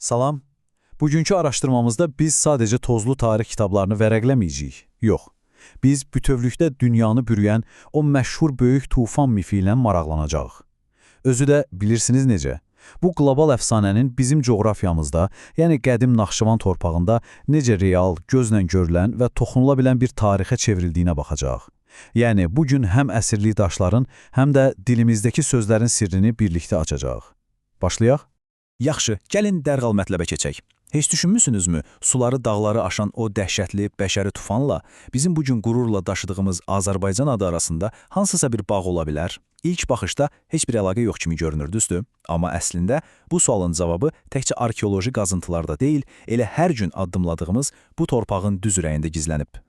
Salam. Bugünkü araşdırmamızda biz sadəcə tozlu tarix kitablarını vərəqləməyəcəyik. Yox. Biz bütövlükdə dünyanı bürüyən o məşhur böyük tufan mifi ilə maraqlanacağıq. Özü də bilirsiniz necə? Bu qlobal əfsanənin bizim coğrafiyamızda, yəni qədim Naxçıvan torpağında necə real, gözlə görülən və toxunula bilən bir tarixə çevrildiyinə baxacağıq. Yəni, bugün həm əsirlik daşların, həm də dilimizdəki sözlərin sirrini birlikdə açacağıq. Başlayaq? Yaxşı, gəlin dərhal mətləbə keçək. Heç düşünmüsünüzmü, suları dağları aşan o dəhşətli bəşəri tufanla bizim bugün qürurla daşıdığımız Azərbaycan adı arasında hansısa bir bağ ola bilər? İlk baxışda heç bir əlaqə yox kimi görünür, düzdür? Amma əslində bu sualın cavabı təkcə arxeoloji qazıntılarda deyil, elə hər gün addımladığımız bu torpağın düz ürəyində gizlənib.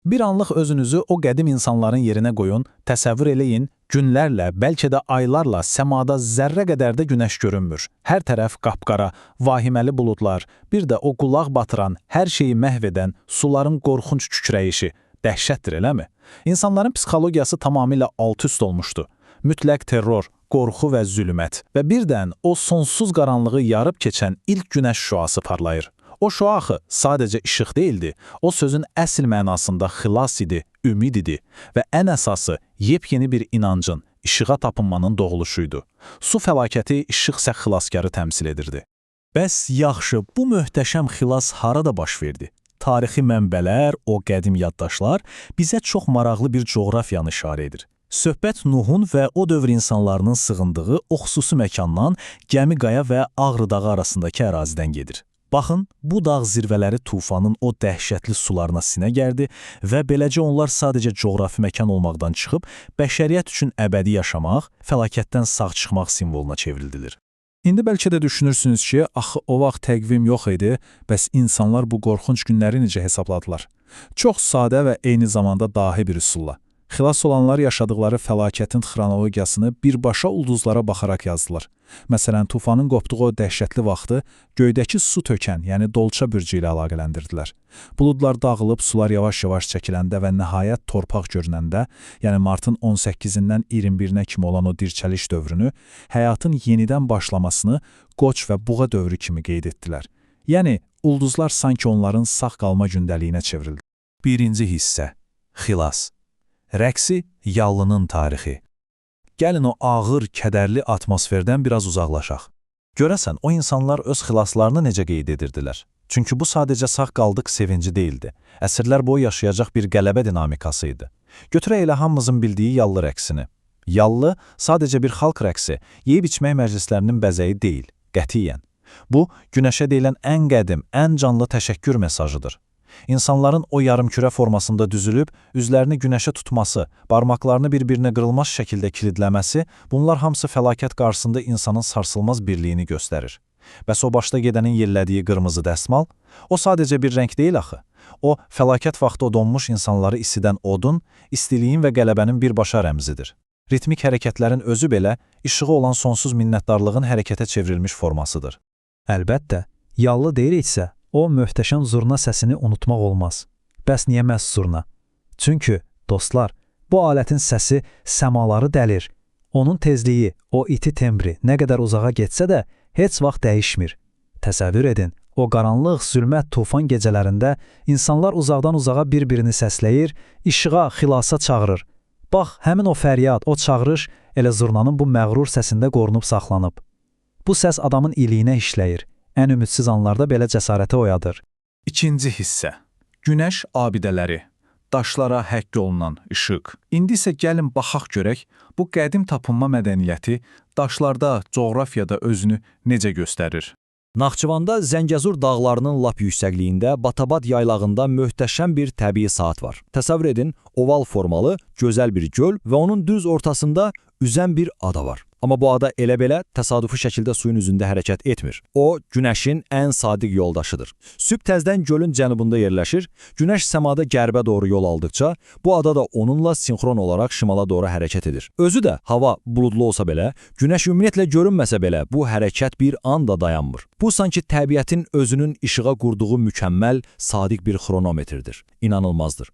Bir anlıq özünüzü o qədim insanların yerinə qoyun, təsəvvür eləyin, günlərlə, bəlkə də aylarla səmada zərrə qədər də günəş görünmür. Hər tərəf qapqara, vahiməli buludlar, bir də o qulaq batıran, hər şeyi məhv edən suların qorxunc kükrəyişi. Dəhşətdir, eləmi? İnsanların psixologiyası tamamilə alt-üst olmuşdu. Mütləq terror, qorxu və zülmət və birdən o sonsuz qaranlığı yarıb keçən ilk günəş şüası parlayır. O şüa axı sadəcə işıq deyildi, o sözün əsl mənasında xilas idi, ümid idi və ən əsası yepyeni bir inancın, işığa tapınmanın doğuluşuydu. Su fəlakəti işıqsə xilaskarı təmsil edirdi. Bəs yaxşı, bu möhtəşəm xilas harada baş verdi? Tarixi mənbələr, o qədim yaddaşlar bizə çox maraqlı bir coğrafiyanı işarə edir. Söhbət Nuhun və o dövr insanlarının sığındığı o xüsusi məkandan Gəmi Qaya və Ağrı dağı arasındakı ərazidən gedir. Baxın, bu dağ zirvələri tufanın o dəhşətli sularına sinə gərdi və beləcə onlar sadəcə coğrafi məkan olmaqdan çıxıb, bəşəriyyət üçün əbədi yaşamaq, fəlakətdən sağ çıxmaq simvoluna çevrildilir. İndi bəlkə də düşünürsünüz ki, axı o vaxt təqvim yox idi, bəs insanlar bu qorxunc günləri necə hesabladılar? Çox sadə və eyni zamanda dahi bir üsulla. Xilas olanlar yaşadıkları fəlakətin xronologiyasını birbaşa ulduzlara baxaraq yazdılar. Məsələn, tufanın qopduğu o dəhşətli vaxtı göydəki su tökən, yəni dolça bürcü ilə əlaqələndirdilər. Buludlar dağılıb, sular yavaş-yavaş çəkiləndə və nəhayət torpaq görünəndə, yəni martın 18-dən 21-nə kimi olan o dirçəliş dövrünü, həyatın yenidən başlamasını qoç və buğa dövrü kimi qeyd etdilər. Yəni, ulduzlar sanki onların sağ qalma gündəliyinə çevrildi. Birinci hissə, xilas. Rəqsi yallının tarixi. Gəlin o ağır, kədərli atmosferdən biraz uzaqlaşaq. Görəsən, o insanlar öz xilaslarını necə qeyd edirdilər? Çünki bu sadəcə sağ qaldıq sevinci deyildi. Əsrlər boyu yaşayacaq bir qələbə dinamikası idi. Götürək elə hamımızın bildiyi yallı rəqsini. Yallı sadəcə bir xalq rəqsi, yeyib-içmək məclislərinin bəzəyi deyil, qətiyyən. Bu, günəşə deyilən ən qədim, ən canlı təşəkkür mesajıdır. İnsanların o yarımkürə formasında düzülüb, üzlərini günəşə tutması, barmaqlarını bir-birinə qırılmaz şəkildə kilidləməsi, bunlar hamısı fəlakət qarşısında insanın sarsılmaz birliyini göstərir. Bəs o başda gedənin yellədiyi qırmızı dəsmal? O sadəcə bir rəng deyil axı. O, fəlakət vaxtı o donmuş insanları isidən odun, istiliyin və qələbənin birbaşa rəmzidir. Ritmik hərəkətlərin özü belə, işığı olan sonsuz minnətdarlığın hərəkətə çevrilmiş formasıdır. Əlbəttə, yallı deyiriksə, o möhtəşəm zurna səsini unutmaq olmaz. Bəs niyə məhz zurna? Çünki, dostlar, bu alətin səsi səmaları dəlir. Onun tezliyi, o iti tembri nə qədər uzağa getsə də heç vaxt dəyişmir. Təsəvvür edin, o qaranlıq, zülmət, tufan gecələrində insanlar uzaqdan uzağa bir-birini səsləyir, işığa, xilasa çağırır. Bax, həmin o fəryad, o çağırış elə zurnanın bu məğrur səsində qorunub saxlanıb. Bu səs adamın iliyinə işləyir. Ən ümidsiz anlarda belə cəsarəti oyadır. İkinci hissə. Günəş abidələri. Daşlara həkk olunan işıq. İndi isə gəlin baxaq görək, bu qədim tapınma mədəniyyəti daşlarda, coğrafiyada özünü necə göstərir? Naxçıvanda Zəngəzur dağlarının lap yüksəkliyində Batabad yaylağında möhtəşəm bir təbii saat var. Təsəvvür edin, oval formalı, gözəl bir göl və onun düz ortasında üzən bir ada var. Amma bu ada elə-belə təsadüfi şəkildə suyun üzündə hərəkət etmir. O, günəşin ən sadiq yoldaşıdır. Sübh təzdən gölün cənubunda yerləşir, günəş səmada qərbə doğru yol aldıqca, bu ada da onunla sinxron olaraq şimala doğru hərəkət edir. Özü də hava buludlu olsa belə, günəş ümumiyyətlə görünməsə belə, bu hərəkət bir anda dayanmır. Bu, sanki təbiətin özünün işığa qurduğu mükəmməl, sadiq bir xronometrdir. İnanılmazdır.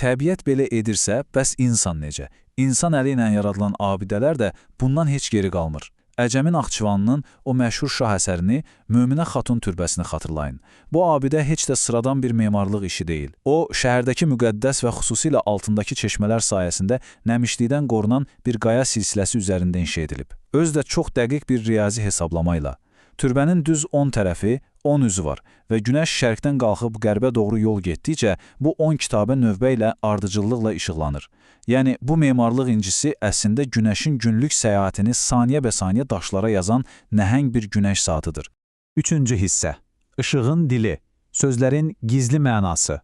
Təbiət belə edirsə, bəs insan necə? İnsan əli ilə yaradılan abidələr də bundan heç geri qalmır. Əcəmin Naxçıvanının o məşhur şah əsərini Möminə Xatun türbəsini xatırlayın. Bu abidə heç də sıradan bir memarlıq işi deyil. O, şəhərdəki müqəddəs və xüsusilə altındakı çeşmələr sayəsində nəmişlikdən qorunan bir qaya silsiləsi üzərində inşa edilib. Özü də çox dəqiq bir riyazi hesablamayla. Türbənin düz 10 tərəfi, 10 üzü var və günəş şərqdən qalxıb qərbə doğru yol getdikcə bu 10 kitabə növbə ilə ardıcıllıqla işıqlanır. Yəni, bu memarlıq incisi əslində günəşin günlük səyahətini saniyə-bə-saniyə daşlara yazan nəhəng bir günəş saatıdır. Üçüncü hissə. İşığın dili. Sözlərin gizli mənası.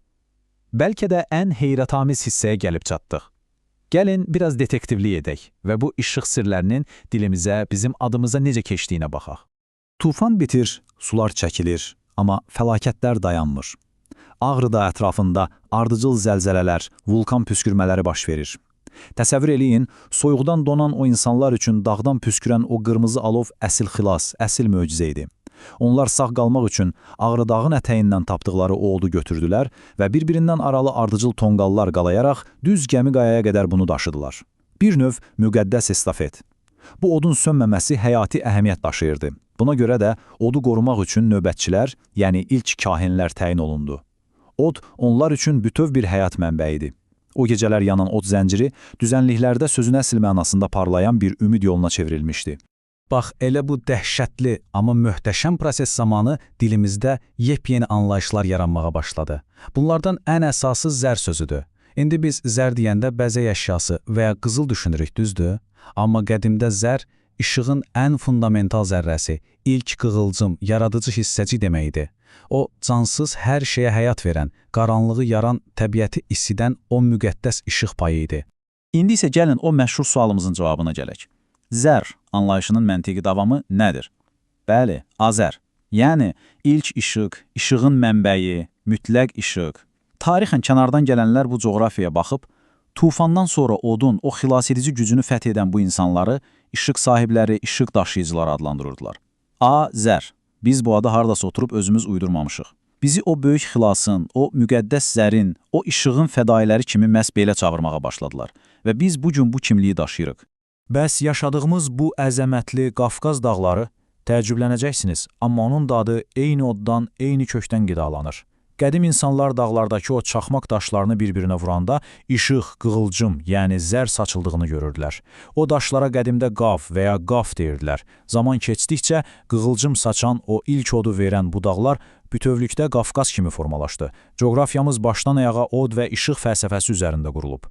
Bəlkə də ən heyrətamiz hissəyə gəlib çatdıq. Gəlin biraz detektivlik edək və bu işıq sirlərinin dilimizə, bizim adımıza necə keçdiyinə baxaq. Tufan bitir, sular çəkilir, amma fəlakətlər dayanmır. Ağrıda ətrafında ardıcıl zəlzələlər, vulkan püskürmələri baş verir. Təsəvvür eləyin, soyuqdan donan o insanlar üçün dağdan püskürən o qırmızı alov əsil xilas, əsil möcüzə idi. Onlar sağ qalmaq üçün Ağrı dağın ətəyindən tapdıqları o odu götürdülər və bir-birindən aralı ardıcıl tonqallar qalayaraq düz gəmi qayaya qədər bunu daşıdılar. Bir növ müqəddəs estafet. Bu odun sönməməsi həyati əhəmiyyət daşıyırdı. Buna görə də odu qorumaq üçün növbətçilər, yəni ilk kahinlər təyin olundu. Od onlar üçün bütöv bir həyat mənbəyidir. O gecələr yanan od zənciri düzənliklərdə sözün əsl mənasında parlayan bir ümid yoluna çevrilmişdi. Bax, elə bu dəhşətli, amma möhtəşəm proses zamanı dilimizdə yepyeni anlayışlar yaranmağa başladı. Bunlardan ən əsası zər sözüdür. İndi biz zər deyəndə bəzək əşyası və ya qızıl düşünürük, düzdür? Amma qədimdə zər, işığın ən fundamental zərrəsi, ilk qığılcım, yaradıcı hissəci deməkdir. O, cansız hər şeyə həyat verən, qaranlığı yaran, təbiəti isidən o müqəddəs işıq payı idi. İndi isə gəlin o məşhur sualımızın cavabına gələk. Zər anlayışının məntiqi davamı nədir? Bəli, azər. Yəni, ilk işıq, işığın mənbəyi, mütləq işıq. Tarixən kənardan gələnlər bu coğrafiyaya baxıb, tufandan sonra odun, o xilasedici gücünü fəth edən bu insanları işıq sahibləri, işıq daşıyıcıları adlandırırdılar. Zər. Biz bu adı hardasa oturub özümüz uydurmamışıq. Bizi o böyük xilasın, o müqəddəs zərin, o işığın fədailəri kimi məhz belə çağırmağa başladılar və biz bugün bu kimliyi daşıyırıq. Bəs yaşadığımız bu əzəmətli Qafqaz dağları, təəccüblənəcəksiniz, amma onun dadı eyni oddan, eyni kökdən qidalanır. Qədim insanlar dağlardakı o çaxmaq daşlarını bir-birinə vuranda işıq, qığılcım, yəni zər saçıldığını görürdülər. O daşlara qədimdə qav və ya qaf deyirdilər. Zaman keçdikcə qığılcım saçan o ilk odu verən bu dağlar bütövlükdə Qafqaz kimi formalaşdı. Coğrafiyamız başdan ayağa od və işıq fəlsəfəsi üzərində qurulub.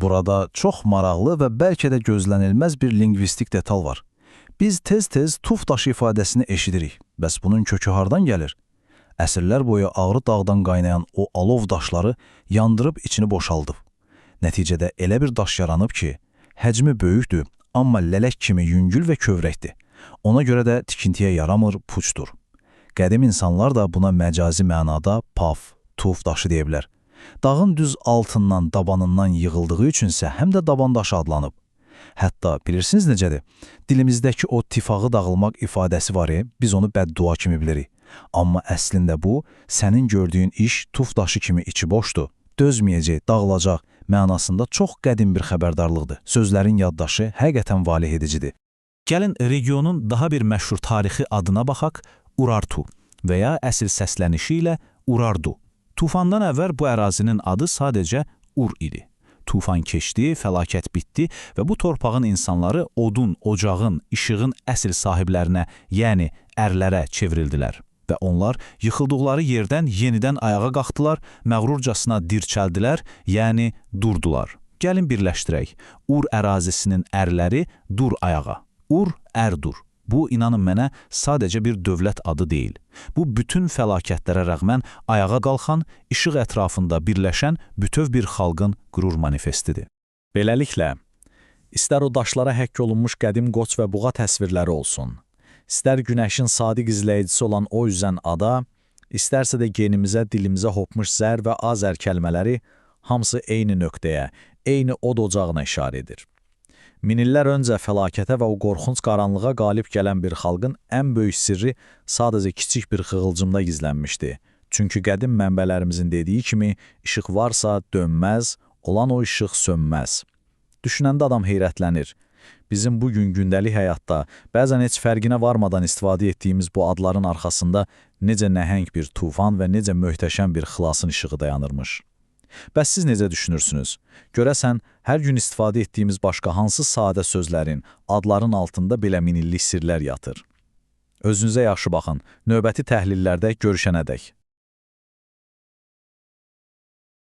Burada çox maraqlı və bəlkə də gözlənilməz bir lingvistik detal var. Biz tez-tez tuf daşı ifadəsini eşidirik. Bəs bunun kökü hardan gəlir? Əsrlər boyu Ağrı dağdan qaynayan o alov daşları yandırıb içini boşaldıb. Nəticədə elə bir daş yaranıb ki, həcmi böyükdür, amma lələk kimi yüngül və kövrəkdir. Ona görə də tikintiyə yaramır, puçdur. Qədim insanlar da buna məcazi mənada paf, tuf daşı deyə bilər. Dağın düz altından, dabanından yığıldığı üçünsə həm də daban daşı adlanıb. Hətta bilirsiniz necədir? Dilimizdəki o tifağı dağılmaq ifadəsi var, biz onu bəddua kimi bilirik. Amma əslində bu, sənin gördüyün iş tuf daşı kimi içi boşdur, dözməyəcək, dağılacaq mənasında çox qədim bir xəbərdarlıqdır. Sözlərin yaddaşı həqiqətən valeh edicidir. Gəlin regionun daha bir məşhur tarixi adına baxaq, Urartu və ya əsl səslənişi ilə Urardu. Tufandan əvvəl bu ərazinin adı sadəcə Ur idi. Tufan keçdi, fəlakət bitdi və bu torpağın insanları odun, ocağın, işığın əsl sahiblərinə, yəni ərlərə çevrildilər. Və onlar yıxıldıqları yerdən yenidən ayağa qalxdılar, məğrurcasına dirçəldilər, yəni durdular. Gəlin birləşdirək. Ur ərazisinin ərləri dur ayağa. Ur, ərdur. Bu, inanın mənə, sadəcə bir dövlət adı deyil. Bu, bütün fəlakətlərə rəğmən ayağa qalxan, işıq ətrafında birləşən bütöv bir xalqın qürur manifestidir. Beləliklə, istər o daşlara həkk olunmuş qədim qoç və buğa təsvirləri olsun, istər günəşin sadiq izləyicisi olan o üzən ada, istərsə də genimizə, dilimizə hopmuş zər və azər kəlmələri hamısı eyni nöqtəyə, eyni od ocağına işarə edir. Minillər öncə fəlakətə və o qorxunc qaranlığa qalib gələn bir xalqın ən böyük sirri sadəcə kiçik bir xığılcımda gizlənmişdi. Çünki qədim mənbələrimizin dediyi kimi, işıq varsa dönməz, olan o işıq sönməz. Düşünəndə adam heyrətlənir. bizim bugün gündəlik həyatda bəzən heç fərqinə varmadan istifadə etdiyimiz bu adların arxasında necə nəhəng bir tufan və necə möhtəşəm bir xilasın işığı dayanırmış. Bəs siz necə düşünürsünüz? Görəsən, hər gün istifadə etdiyimiz başqa hansı sadə sözlərin, adların altında belə minillik sirlər yatır? Özünüzə yaxşı baxın, növbəti təhlillərdə görüşənədək.